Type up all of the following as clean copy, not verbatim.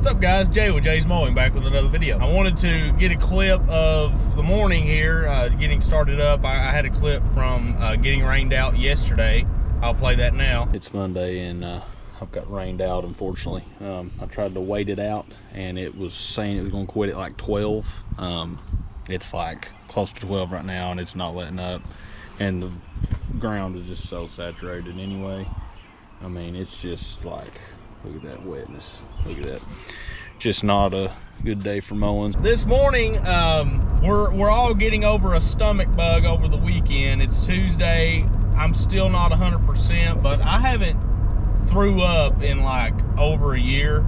What's up, guys? Jay with Jay's Mowing back with another video. I wanted to get a clip of the morning here, getting started up. I had a clip from getting rained out yesterday. I'll play that now. It's Monday and I've got rained out, unfortunately. I tried to wait it out and it was saying it was going to quit at like 12. It's like close to 12 right now and it's not letting up. And the ground is just so saturated anyway. I mean, it's just like, look at that wetness. Look at that. Just not a good day for mowing. This morning, we're all getting over a stomach bug over the weekend. It's Tuesday. I'm still not 100%, but I haven't threw up in like over a year,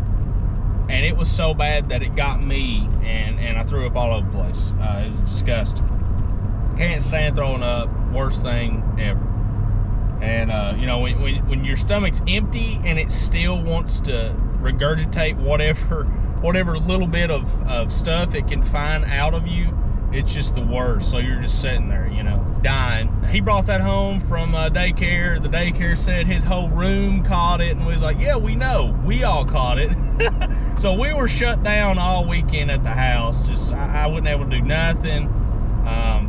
and it was so bad that it got me, and I threw up all over the place. It was disgusting. Can't stand throwing up. Worst thing ever. And you know, when your stomach's empty and it still wants to regurgitate whatever little bit of stuff it can find out of you, it's just the worst. So you're just sitting there, you know, dying. He brought that home from daycare. The daycare said his whole room caught it, and we was like, yeah, we know, we all caught it. So we were shut down all weekend at the house. Just I wasn't able to do nothing.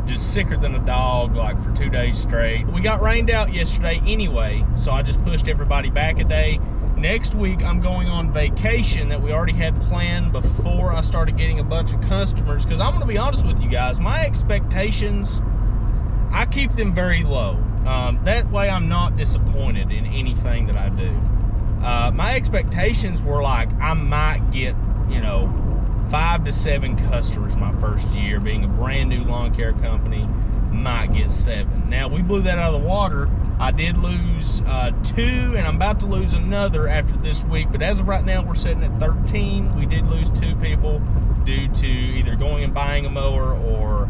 Just sicker than a dog, like for 2 days straight. We got rained out yesterday anyway, so I just pushed everybody back a day. Next week, I'm going on vacation that we already had planned before I started getting a bunch of customers, because I'm going to be honest with you guys, my expectations, I keep them very low. That way I'm not disappointed in anything that I do. My expectations were like, I might get, you know, 5 to 7 customers my first year. Being a brand new lawn care company, might get 7. Now, we blew that out of the water. I did lose 2, and I'm about to lose another after this week, but as of right now, we're sitting at 13. We did lose 2 people due to either going and buying a mower or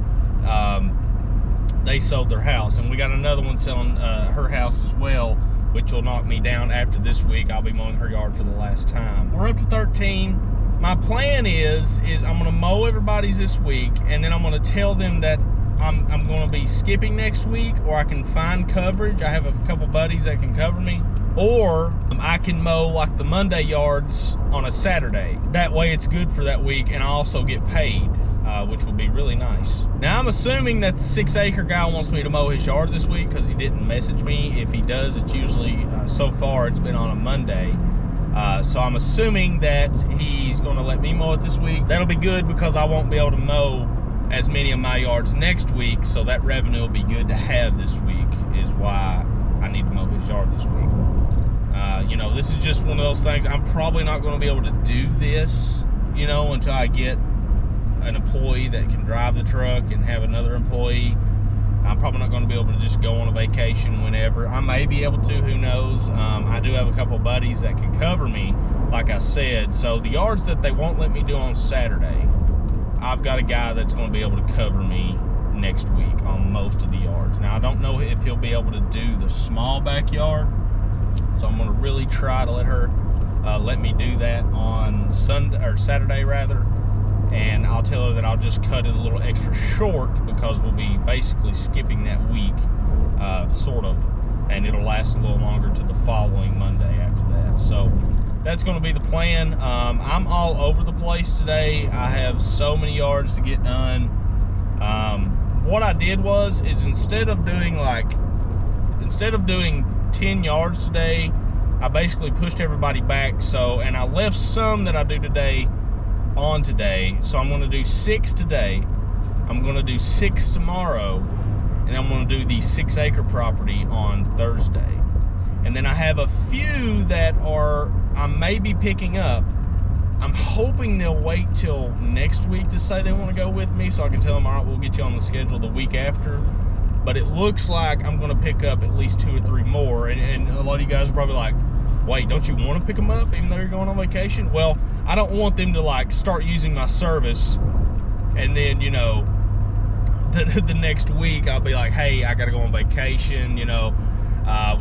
they sold their house, and we got another one selling her house as well, which will knock me down after this week. I'll be mowing her yard for the last time. We're up to 13. My plan is I'm gonna mow everybody's this week, and then I'm gonna tell them that I'm gonna be skipping next week, or I can find coverage. I have a couple buddies that can cover me, or I can mow like the Monday yards on a Saturday. That way it's good for that week, and I also get paid, which will be really nice. Now, I'm assuming that the 6-acre guy wants me to mow his yard this week because he didn't message me. If he does, it's usually, so far, it's been on a Monday. So I'm assuming that he's going to let me mow it this week. That'll be good because I won't be able to mow as many of my yards next week, so that revenue will be good to have this week, is why I need to mow his yard this week. You know, this is just one of those things. I'm probably not going to be able to do this, you know, until I get an employee that can drive the truck and have another employee. I'm probably not going to be able to just go on a vacation whenever. I may be able to, who knows. I do have a couple buddies that can cover me, like I said. So the yards that they won't let me do on Saturday, I've got a guy that's going to be able to cover me next week on most of the yards. Now, I don't know if he'll be able to do the small backyard, so I'm going to really try to let her let me do that on Sunday or Saturday rather. And I'll tell her that I'll just cut it a little extra short because we'll be basically skipping that week, sort of, and it'll last a little longer to the following Monday after that. So that's going to be the plan. I'm all over the place today. I have so many yards to get done. What I did is instead of doing 10 yards today, I basically pushed everybody back. So, and I left some that I do today on today. So I'm going to do 6 today. I'm going to do 6 tomorrow, and I'm going to do the 6-acre property on Thursday. And then I have a few that I may be picking up. I'm hoping they'll wait till next week to say they want to go with me, so I can tell them, all right, we'll get you on the schedule the week after. But it looks like I'm going to pick up at least 2 or 3 more. And a lot of you guys are probably like, wait, don't you want to pick them up even though you're going on vacation? Well, I don't want them to like start using my service and then, you know, the next week I'll be like, hey, I got to go on vacation, you know.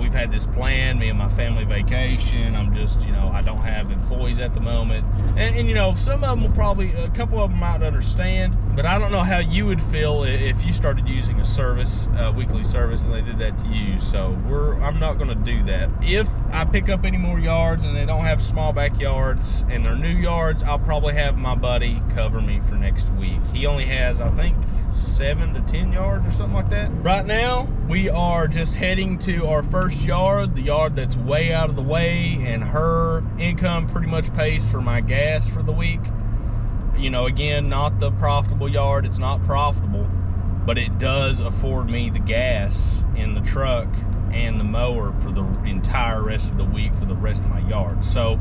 We've had this plan, me and my family vacation. I'm just, I don't have employees at the moment. And some of them will probably, a couple of them might understand, but I don't know how you would feel if you started using a service, a weekly service, and they did that to you. So I'm not going to do that. If I pick up any more yards and they don't have small backyards and they're new yards, I'll probably have my buddy cover me for next week. He only has, I think, 7 to 10 yards or something like that. Right now, we are just heading to our first yard, the yard that's way out of the way, and her income pretty much pays for my gas for the week. Again, not the profitable yard. It's not profitable, but it does afford me the gas in the truck and the mower for the entire rest of the week for the rest of my yard. So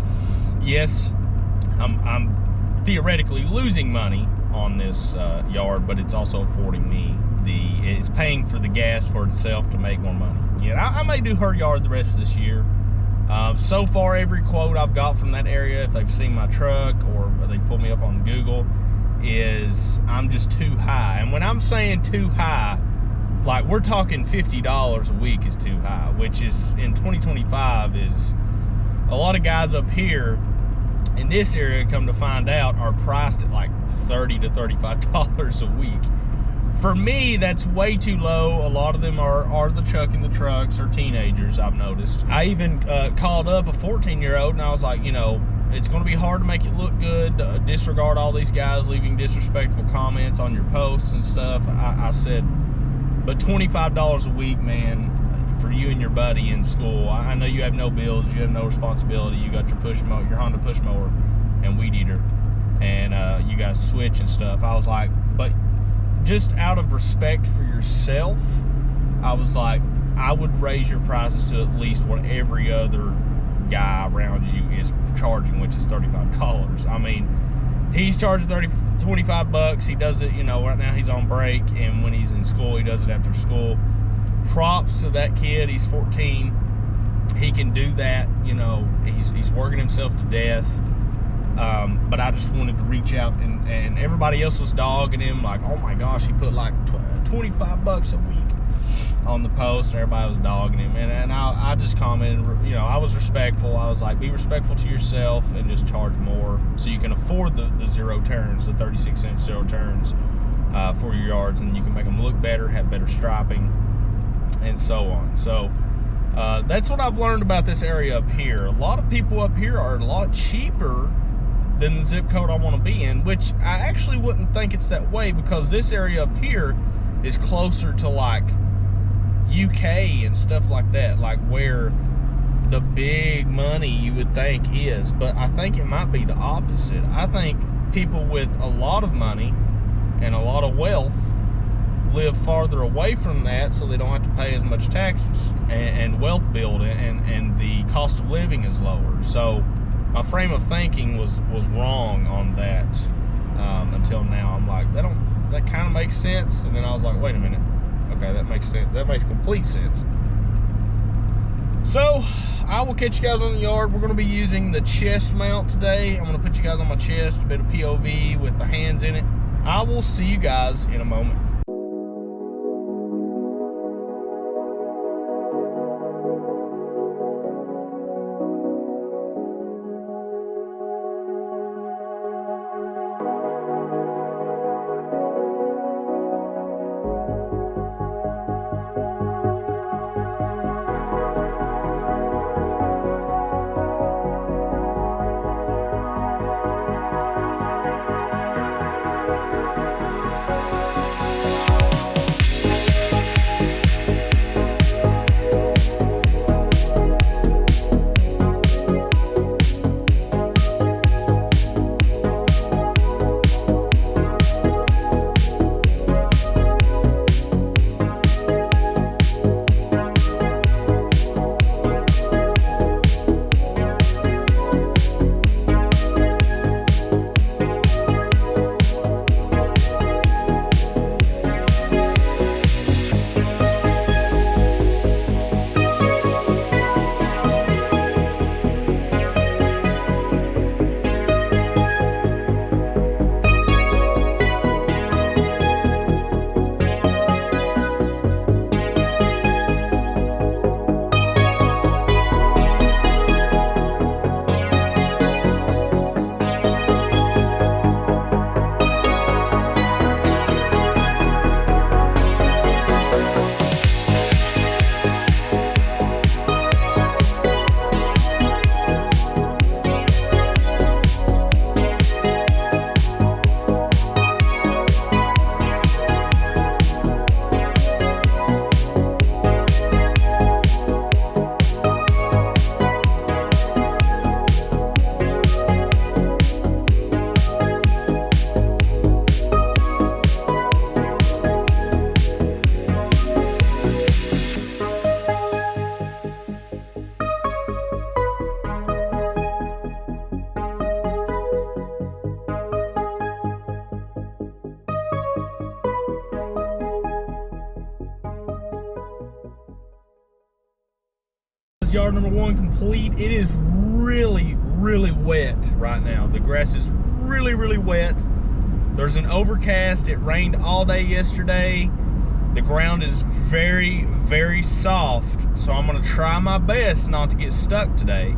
yes, I'm theoretically losing money on this yard, but it's also affording me it's paying for the gas for itself to make more money. Yeah, I may do her yard the rest of this year. So far, every quote I've got from that area, if they've seen my truck or they pull me up on Google, is I'm just too high. And when I'm saying too high, like we're talking $50 a week is too high, which is in 2025 is a lot of guys up here in this area, come to find out, are priced at like $30 to $35 a week. For me, that's way too low. A lot of them are the chuck in the trucks or teenagers, I've noticed. I even called up a 14-year-old and I was like, it's going to be hard to make it look good. Disregard all these guys leaving disrespectful comments on your posts and stuff. I said, but $25 a week, man, for you and your buddy in school. I know you have no bills, you have no responsibility. You got your push mower, your Honda push mower and weed eater, and you guys switch and stuff. I was like, but just out of respect for yourself, I was like, I would raise your prices to at least what every other guy around you is charging, which is $35. I mean, he's charging 25 bucks. He does it, right now he's on break, and when he's in school, he does it after school. Props to that kid. He's 14. He can do that. He's working himself to death. But I just wanted to reach out, and everybody else was dogging him like, oh my gosh, he put like 25 bucks a week on the post, and everybody was dogging him. And I just commented, I was respectful. I was like, be respectful to yourself and just charge more so you can afford the zero turns, the 36-inch zero turns for your yards, and you can make them look better, have better striping, and so on. So that's what I've learned about this area up here. A lot of people up here are a lot cheaper than the zip code I want to be in, which I actually wouldn't think it's that way, because this area up here is closer to like UK and stuff like that, like where the big money you would think is. But I think it might be the opposite. I think people with a lot of money and a lot of wealth live farther away from that, so they don't have to pay as much taxes and wealth build, and the cost of living is lower. So my frame of thinking was wrong on that until now. I'm like, that kind of makes sense. And then I was like, wait a minute. Okay, that makes sense. That makes complete sense. So I will catch you guys on the yard. We're going to be using the chest mount today. I'm going to put you guys on my chest, a bit of POV with the hands in it. I will see you guys in a moment. yard number 1 complete. It is really, really wet right now. The grass is really, really wet. There's an overcast. It rained all day yesterday. The ground is very, very soft, so I'm gonna try my best not to get stuck today.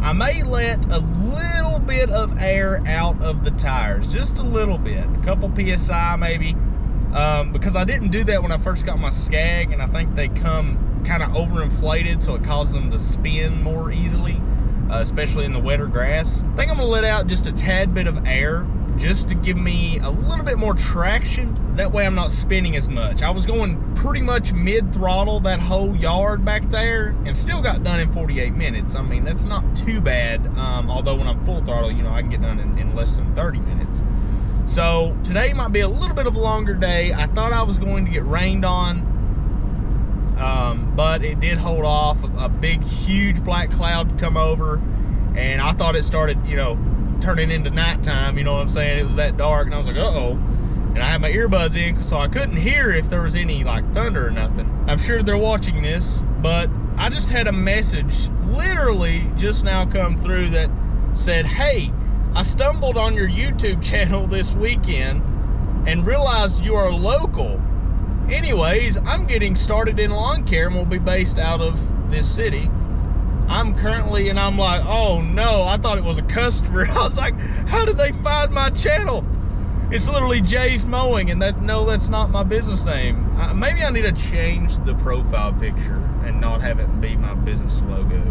I may let a little bit of air out of the tires, just a little bit, a couple PSI maybe, because I didn't do that when I first got my Skag, and I think they come kind of overinflated, so it causes them to spin more easily, especially in the wetter grass. I think I'm gonna let out just a tad bit of air, just to give me a little bit more traction. That way I'm not spinning as much. I was going pretty much mid-throttle that whole yard back there and still got done in 48 minutes. I mean, that's not too bad. Although when I'm full throttle, you know, I can get done in less than 30 minutes. So today might be a little bit of a longer day. I thought I was going to get rained on, but it did hold off. A big, huge black cloud come over, and I thought it started, you know, turning into nighttime, you know what I'm saying? It was that dark, and I was like, uh-oh. And I had my earbuds in, so I couldn't hear if there was any like thunder or nothing. I'm sure they're watching this, but I just had a message literally just now come through that said, hey, I stumbled on your YouTube channel this weekend and realized you are local. Anyways, I'm getting started in lawn care and will be based out of this city. I'm currently, and I'm like, oh no, I thought it was a customer. I was like, how did they find my channel? It's literally Jay's Mowing, and no, that's not my business name. Maybe I need to change the profile picture and not have it be my business logo.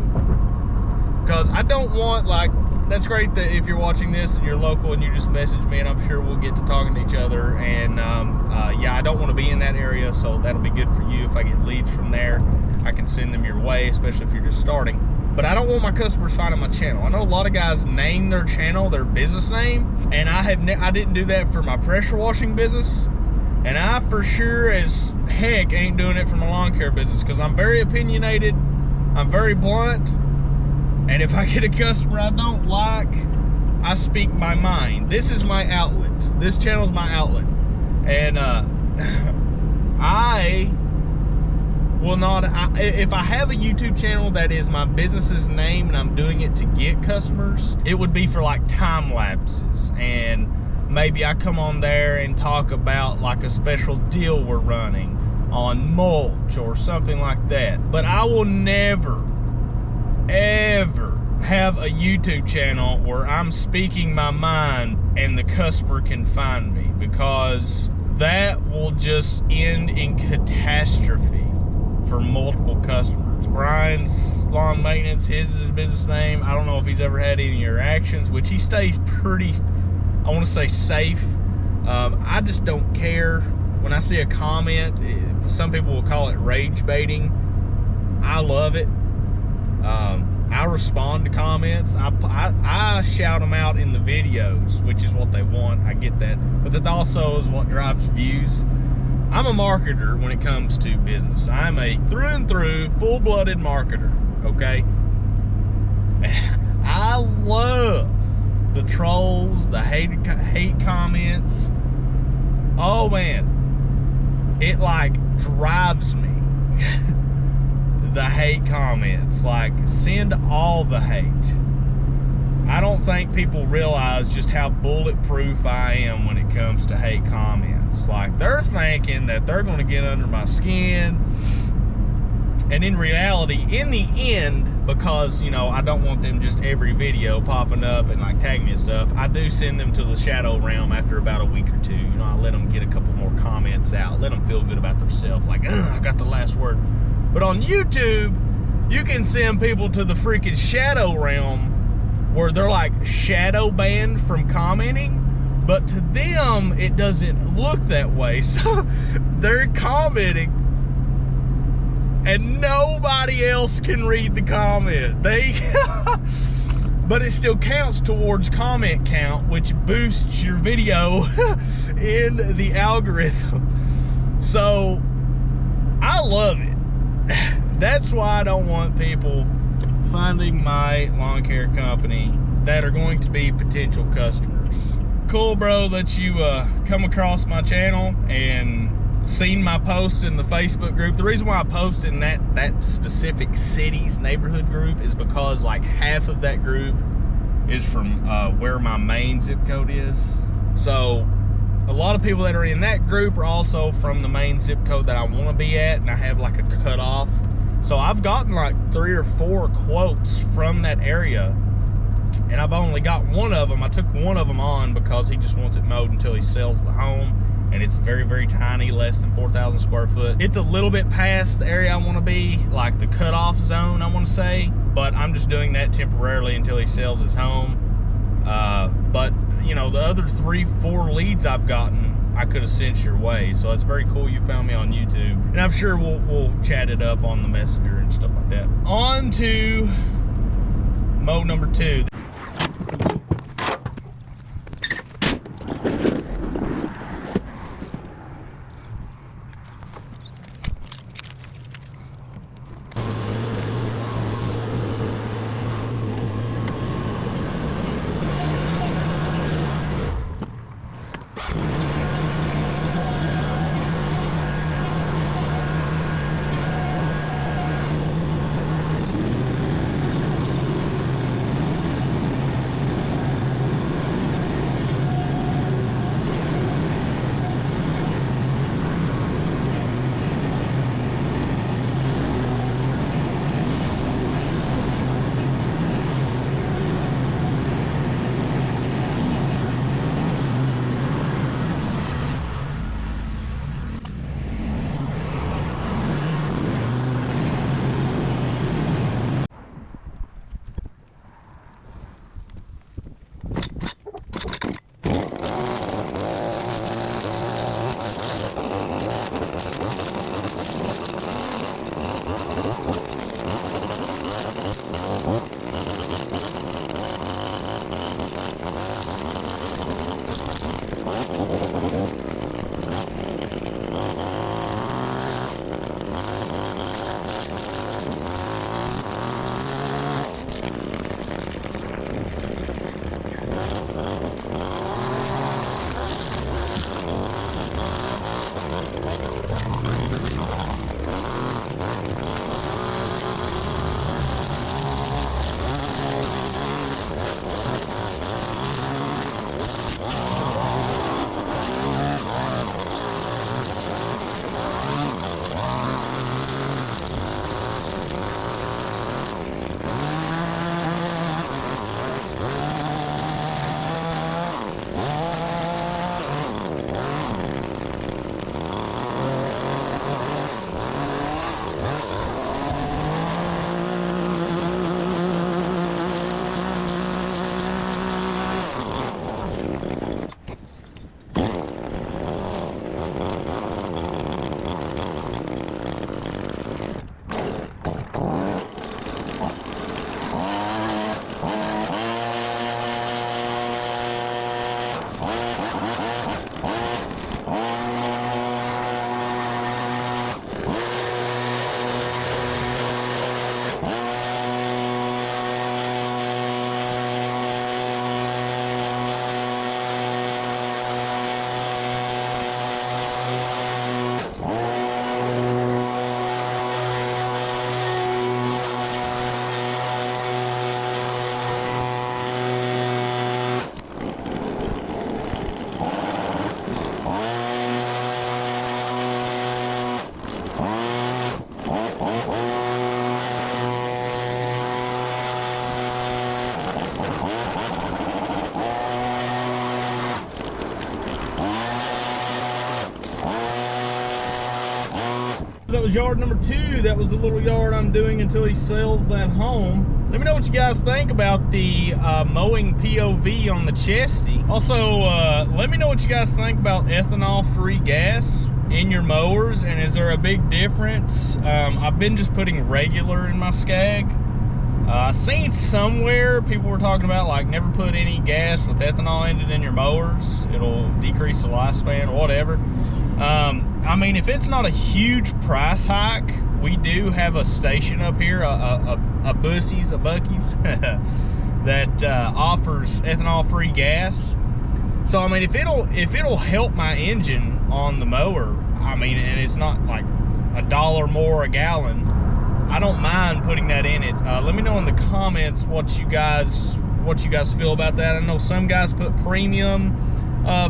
Because I don't want, like, that's great that if you're watching this and you're local and you just message me, and I'm sure we'll get to talking to each other. And yeah, I don't want to be in that area, so that'll be good for you. If I get leads from there, I can send them your way, especially if you're just starting. But I don't want my customers finding my channel. I know a lot of guys name their channel their business name, and I didn't do that for my pressure washing business, and I for sure as heck ain't doing it for my lawn care business, because I'm very opinionated, I'm very blunt, and if I get a customer I don't like, I speak my mind. This is my outlet. This channel is my outlet, and I will not, if I have a YouTube channel that is my business's name and I'm doing it to get customers, it would be for like time lapses, and maybe I come on there and talk about like a special deal we're running on mulch or something like that. But I will never, ever have a YouTube channel where I'm speaking my mind and the customer can find me, because that will just end in catastrophe for multiple customers. Brian's Lawn Maintenance, his is his business name. I don't know if he's ever had any interactions, which he stays pretty, I want to say, safe. I just don't care when I see a comment. Some people will call it rage baiting. I love it. I respond to comments. I shout them out in the videos, which is what they want. I get that, but that also is what drives views. I'm a marketer when it comes to business. I'm a through and through, full-blooded marketer, okay? I love the trolls, the hate comments. Oh man, it like drives me. The hate comments, like, send all the hate. I don't think people realize just how bulletproof I am when it comes to hate comments. Like, they're thinking that they're going to get under my skin, and in reality, in the end, because, you know, I don't want them just every video popping up and like tagging me and stuff, I do send them to the shadow realm after about a week or two. You know, I let them get a couple more comments out, let them feel good about themselves, like, I got the last word. But on YouTube, you can send people to the freaking shadow realm where they're like shadow banned from commenting, but to them, it doesn't look that way. So they're commenting and nobody else can read the comment. But it still counts towards comment count, which boosts your video in the algorithm. So I love it. That's why I don't want people finding my lawn care company that are going to be potential customers. Cool, bro, that you come across my channel and seen my post in the Facebook group. The reason why I post in that specific city's neighborhood group is because like half of that group is from where my main zip code is. So a lot of people that are in that group are also from the main zip code that I want to be at, and I have like a cutoff. So I've gotten like 3 or 4 quotes from that area, and I've only got one of them. I took one of them on because he just wants it mowed until he sells the home, and it's very, very tiny, less than 4,000 square foot. It's a little bit past the area I want to be, like the cutoff zone, I want to say, but I'm just doing that temporarily until he sells his home. But you know, the other 3, 4 leads I've gotten, I could have sent your way. So it's very cool you found me on YouTube, and I'm sure we'll chat it up on the Messenger and stuff like that. On to mow number 2. That was yard number 2. That was the little yard I'm doing until he sells that home. Let me know what you guys think about the mowing POV on the Chesty. Also, let me know what you guys think about ethanol-free gas in your mowers, and is there a big difference? I've been just putting regular in my Skag. I seen somewhere people were talking about like never put any gas with ethanol in it in your mowers. It'll decrease the lifespan or whatever. I mean, if it's not a huge price hike, we do have a station up here, a Bucky's that offers ethanol-free gas. So I mean, if it'll help my engine on the mower, I mean, and it's not like $1 more a gallon. I don't mind putting that in it. Let me know in the comments what you guys feel about that. I know some guys put premium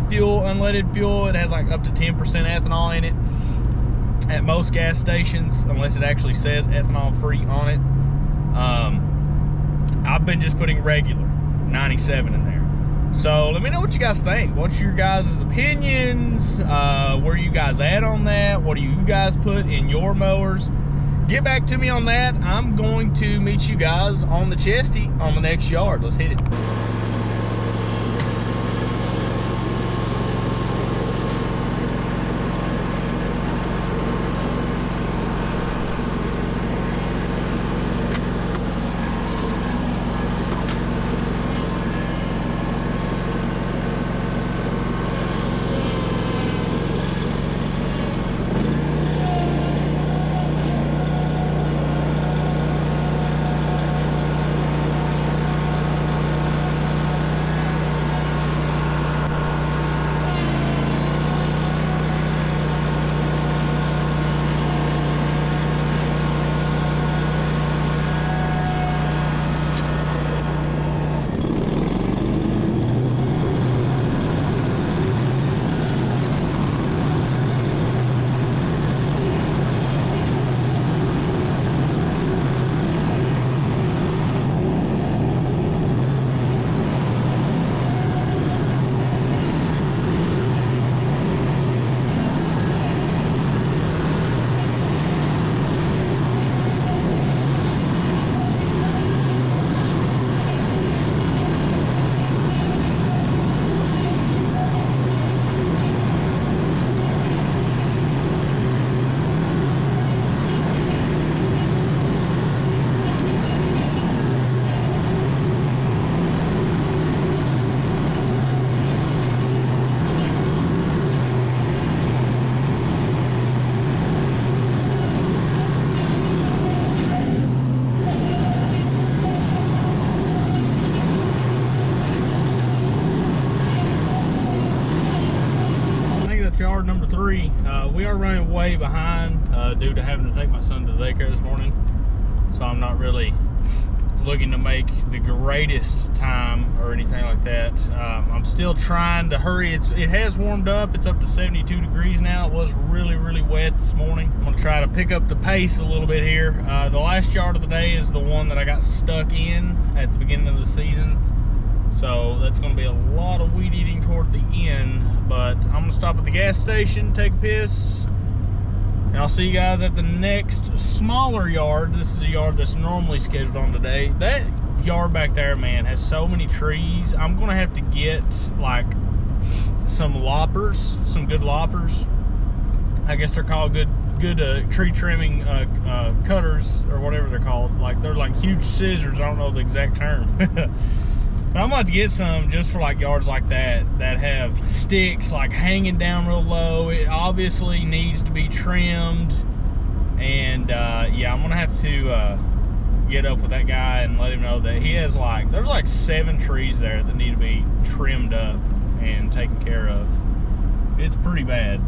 fuel, unleaded fuel. It has like up to 10% ethanol in it at most gas stations, unless it actually says ethanol free on it. I've been just putting regular 97 in there. So let me know what you guys think. What's your guys' opinions? Where you guys at on that? What do you guys put in your mowers? Get back to me on that. I'm going to meet you guys on the chesty on the next yard. Let's hit it. Yard number 3. We are running way behind due to having to take my son to daycare this morning, so I'm not really looking to make the greatest time or anything like that. I'm still trying to hurry. It has warmed up. It's up to 72 degrees now. It was really wet this morning. I'm gonna try to pick up the pace a little bit here. The last yard of the day is the one that I got stuck in at the beginning of the season, so that's going to be a lot of weed eating toward the end. But I'm going to stop at the gas station, take a piss, and I'll see you guys at the next smaller yard. This is a yard that's normally scheduled on today. That yard back there, man, has so many trees. I'm going to have to get like some loppers, some good loppers. I guess they're called good tree trimming cutters or whatever they're called. Like, they're like huge scissors. I don't know the exact term. But I'm about to get some just for like yards like that have sticks like hanging down real low. It obviously needs to be trimmed, and yeah, I'm gonna have to get up with that guy and let him know that he has there's like 7 trees there that need to be trimmed up and taken care of. It's pretty bad.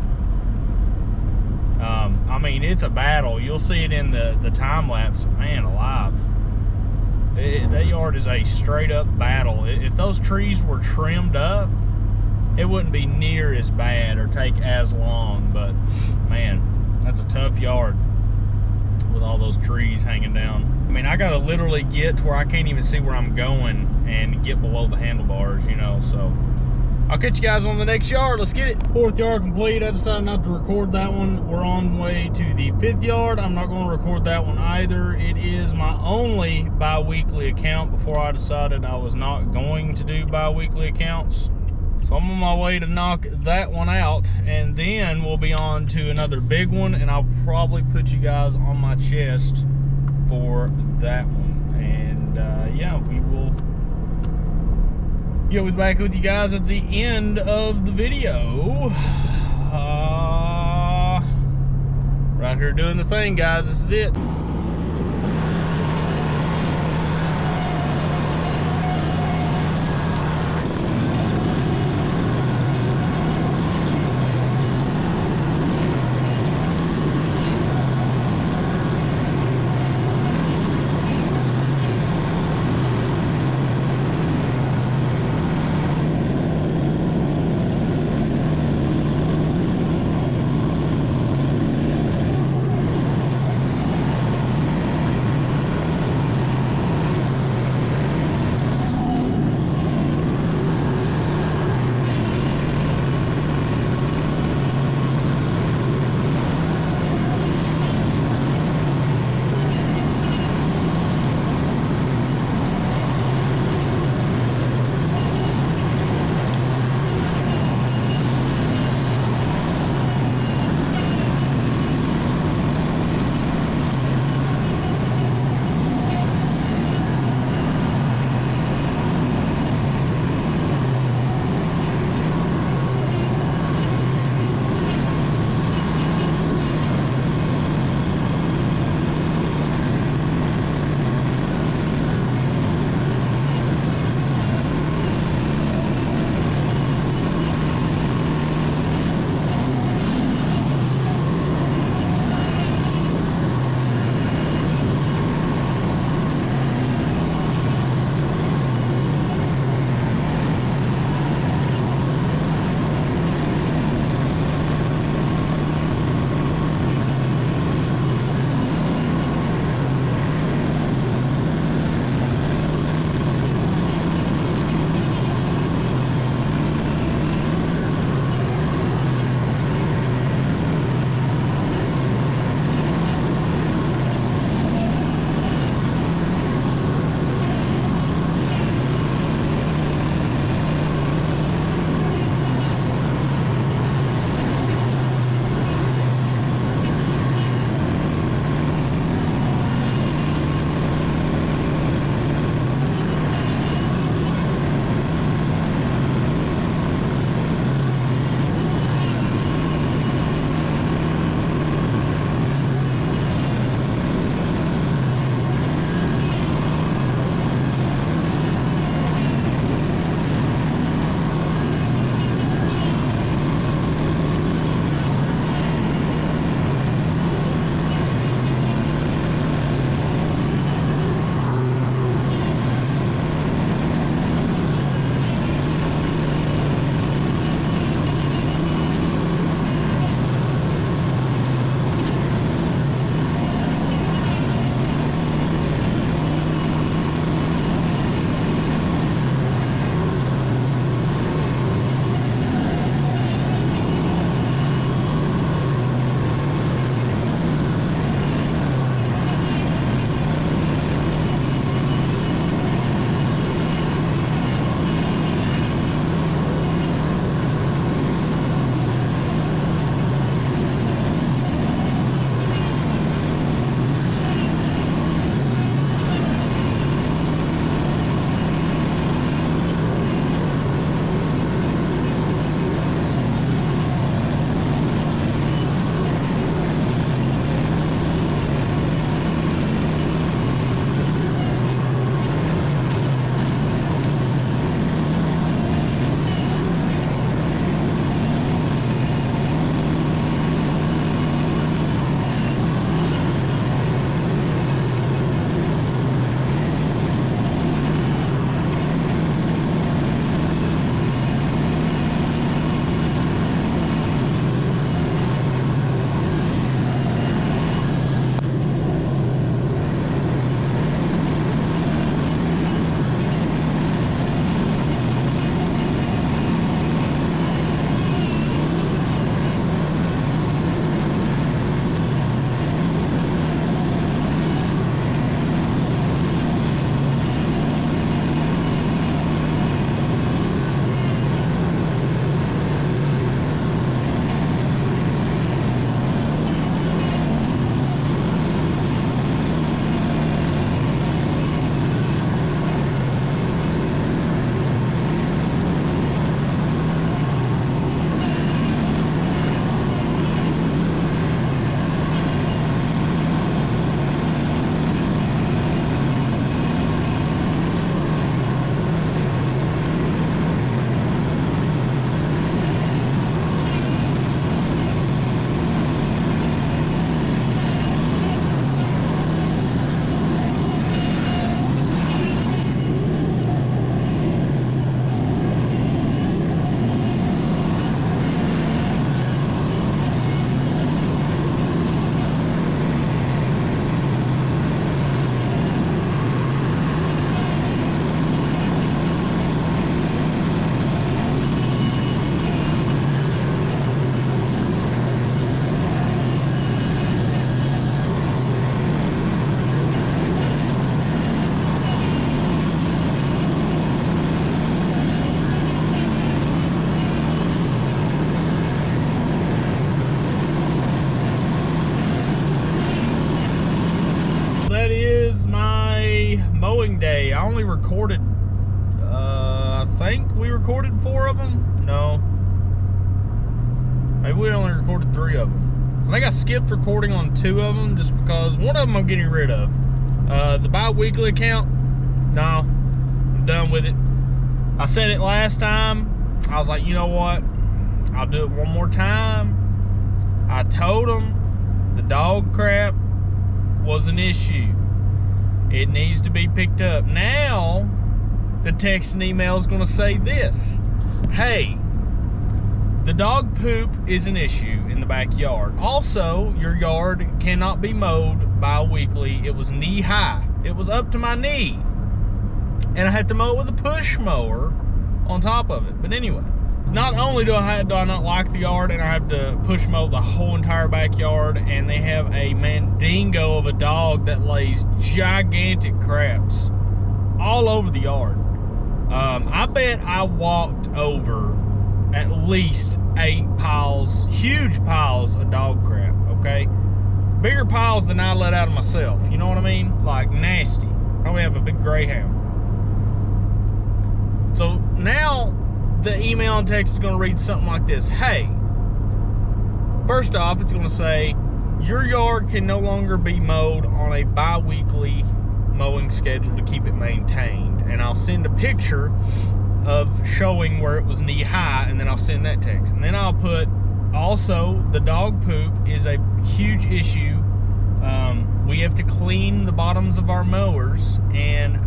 I mean, it's a battle. You'll see it in the time lapse. Man alive. That yard is a straight up battle. If those trees were trimmed up, it wouldn't be near as bad or take as long. But man, that's a tough yard with all those trees hanging down. I mean, I gotta literally get to where I can't even see where I'm going and get below the handlebars, you know. So I'll catch you guys on the next yard. Let's get it. 4th yard complete. I decided not to record that one. We're on the way to the 5th yard. I'm not going to record that one either. It is my only bi-weekly account before I decided I was not going to do bi-weekly accounts. So I'm on my way to knock that one out, and then we'll be on to another big one, and I'll probably put you guys on my chest for that one. And yeah, we'll be back with you guys at the end of the video. Right here doing the thing, guys. This is it. only recorded, I think we recorded 4 of them. No. Maybe we only recorded 3 of them. I think I skipped recording on 2 of them just because one of them I'm getting rid of. The bi-weekly account, no, I'm done with it. I said it last time. I was like, you know what? I'll do it one more time. I told them the dog crap was an issue. It needs to be picked up. Now, the text and email is going to say this. Hey, the dog poop is an issue in the backyard. Also, your yard cannot be mowed bi-weekly. It was knee high. It was up to my knee. And I had to mow it with a push mower on top of it. But anyway, not only do I not like the yard and I have to push mow the whole entire backyard, and they have a mandingo of a dog that lays gigantic craps all over the yard. I bet I walked over at least 8 piles, huge piles of dog crap, okay? Bigger piles than I let out of myself, you know what I mean? Like nasty. Probably have a big greyhound. So now the email and text is going to read something like this. Hey, first off, it's going to say, your yard can no longer be mowed on a bi-weekly mowing schedule to keep it maintained. And I'll send a picture of showing where it was knee high, and then I'll send that text. And then I'll put, also, the dog poop is a huge issue. We have to clean the bottoms of our mowers, and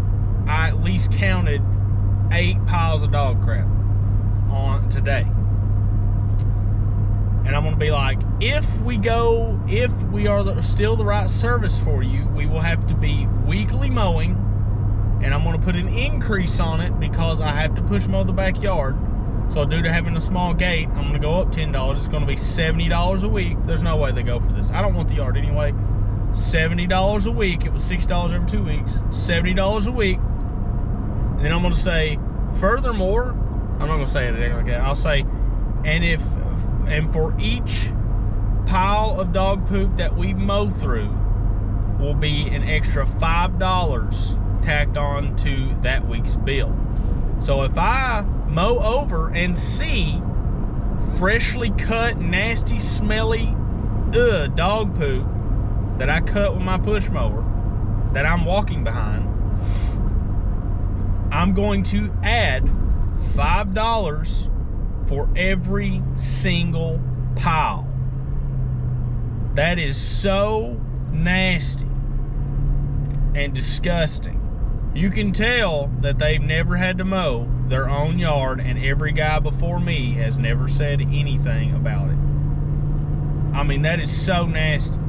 I at least counted 8 piles of dog crap on today. And I'm going to be like, if we are still the right service for you, we will have to be weekly mowing. And I'm going to put an increase on it because I have to push mow the backyard. So due to having a small gate, I'm going to go up $10. It's going to be $70 a week. There's no way they go for this. I don't want the yard anyway. $70 a week. It was $6 every 2 weeks. $70 a week. And then I'm going to say, furthermore, I'm not going to say anything like that. I'll say, and for each pile of dog poop that we mow through will be an extra $5 tacked on to that week's bill. So if I mow over and see freshly cut, nasty, smelly dog poop that I cut with my push mower that I'm walking behind, I'm going to add $5 for every single pile. That is so nasty and disgusting. You can tell that they've never had to mow their own yard, and every guy before me has never said anything about it. I mean, that is so nasty.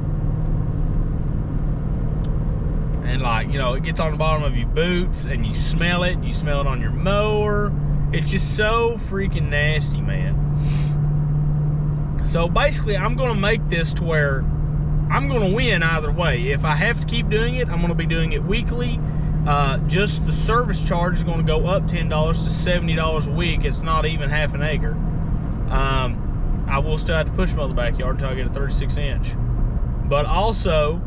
And like, you know, it gets on the bottom of your boots and you smell it on your mower. It's just so freaking nasty, man. So basically, I'm going to make this to where I'm going to win either way. If I have to keep doing it, I'm going to be doing it weekly. Just the service charge is going to go up $10 to $70 a week. It's not even half an acre. I will still have to push mow the backyard until I get a 36-inch. But also,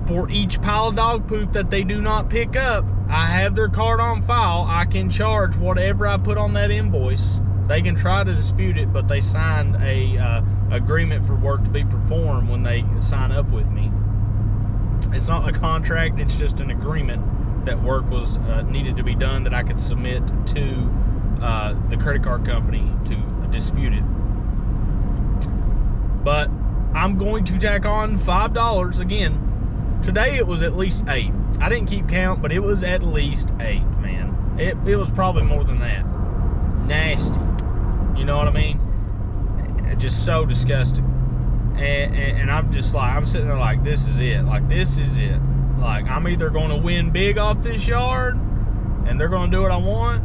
for each pile of dog poop that they do not pick up, I have their card on file. I can charge whatever I put on that invoice. They can try to dispute it, but they signed a agreement for work to be performed when they sign up with me. It's not a contract, it's just an agreement that work was needed to be done that I could submit to the credit card company to dispute it. But I'm going to tack on $5 again. Today it was at least 8. I didn't keep count, but it was at least 8, man. It was probably more than that. Nasty. You know what I mean? Just so disgusting. And I'm just like, I'm sitting there like, this is it. Like, this is it. Like, I'm either going to win big off this yard and they're going to do what I want,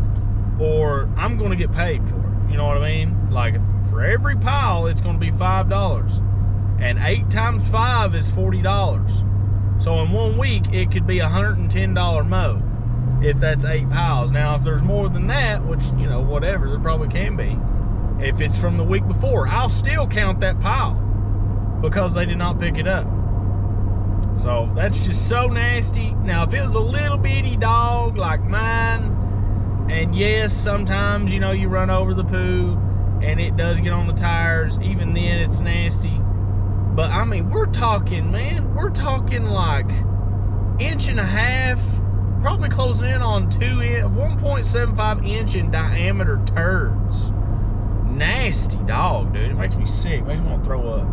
or I'm going to get paid for it. You know what I mean? Like, for every pile, it's going to be $5. And 8 times 5 is $40. So in 1 week, it could be $110 mow if that's 8 piles. Now, if there's more than that, which, you know, whatever, there probably can be. If it's from the week before, I'll still count that pile because they did not pick it up. So that's just so nasty. Now, if it was a little bitty dog like mine, and yes, sometimes, you know, you run over the poo and it does get on the tires, even then it's nasty. But I mean, we're talking, man, we're talking like 1.5 inches, probably closing in on 1.75 inch in diameter turds. Nasty dog, dude. It makes me sick. It makes me want to throw up.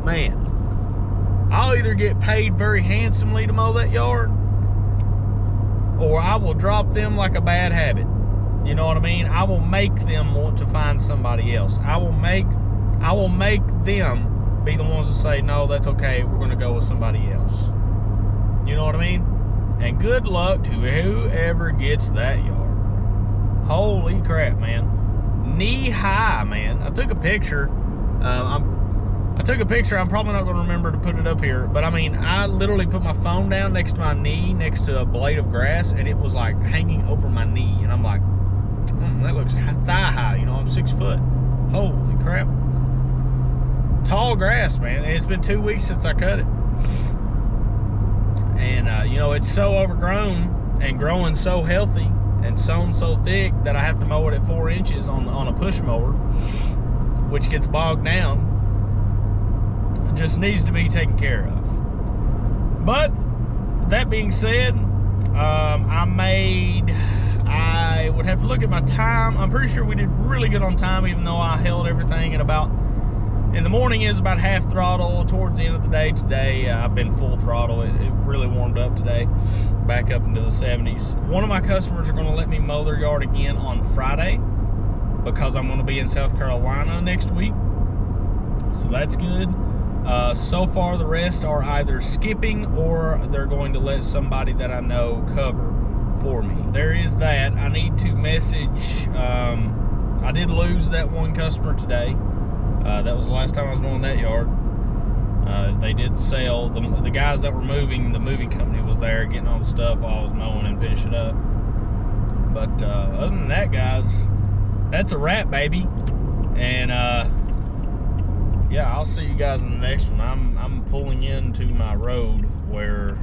Man, I'll either get paid very handsomely to mow that yard, or I will drop them like a bad habit. You know what I mean? I will make them want to find somebody else. I will make them be the ones to say, no, that's okay, we're gonna go with somebody else. You know what I mean? And good luck to whoever gets that yard. Holy crap, man. Knee high, man. I took a picture. I'm probably not gonna remember to put it up here, but I mean, I literally put my phone down next to my knee, next to a blade of grass, and it was like hanging over my knee. And I'm like, that looks thigh high, you know, I'm 6 foot. Holy crap. Tall grass, man. And it's been 2 weeks since I cut it. And, you know, it's so overgrown and growing so healthy and sown so thick that I have to mow it at 4 inches on a push mower, which gets bogged down. It just needs to be taken care of. But that being said, I would have to look at my time. I'm pretty sure we did really good on time, even though I held everything at about, in the morning is about half throttle. Towards the end of the day today, I've been full throttle. It really warmed up today, back up into the 70s. One of my customers are gonna let me mow their yard again on Friday because I'm gonna be in South Carolina next week. So that's good. So far the rest are either skipping or they're going to let somebody that I know cover for me. There is that. I need to message, I did lose that one customer today. That was the last time I was mowing that yard. They did sell. The guys that were moving, the moving company was there getting all the stuff while I was mowing and finishing up. But other than that, guys, that's a wrap, baby. And yeah, I'll see you guys in the next one. I'm pulling into my road where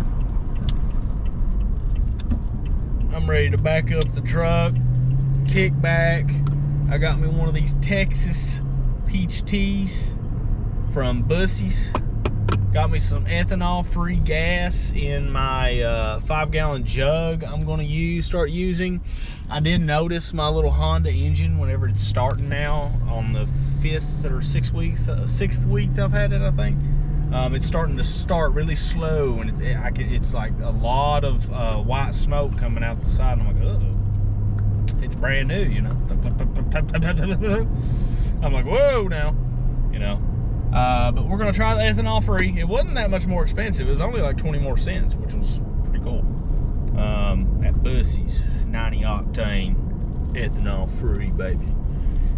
I'm ready to back up the truck, kick back. I got me one of these Texas peach teas from Bussey's. Got me some ethanol-free gas in my 5-gallon jug I'm gonna start using. I did notice my little Honda engine, whenever it's starting now, on the 5th or 6th week I've had it, I think. It's starting to start really slow, and it's like a lot of white smoke coming out the side. And I'm like, uh-oh. It's brand new, you know. It's like, I'm like, whoa, now, you know. But we're gonna try the ethanol free. It wasn't that much more expensive. It was only like 20 more cents, which was pretty cool. At Bussey's, 90 octane ethanol free, baby.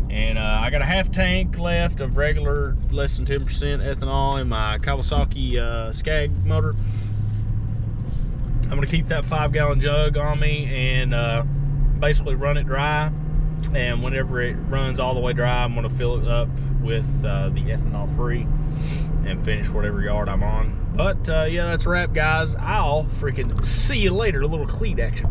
And I got a half tank left of regular, less than 10% ethanol in my Kawasaki Skag motor. I'm gonna keep that 5-gallon jug on me and basically run it dry. And whenever it runs all the way dry, I'm gonna fill it up with the ethanol free and finish whatever yard I'm on. But yeah, that's a wrap, guys. I'll freaking see you later. A little cleat action.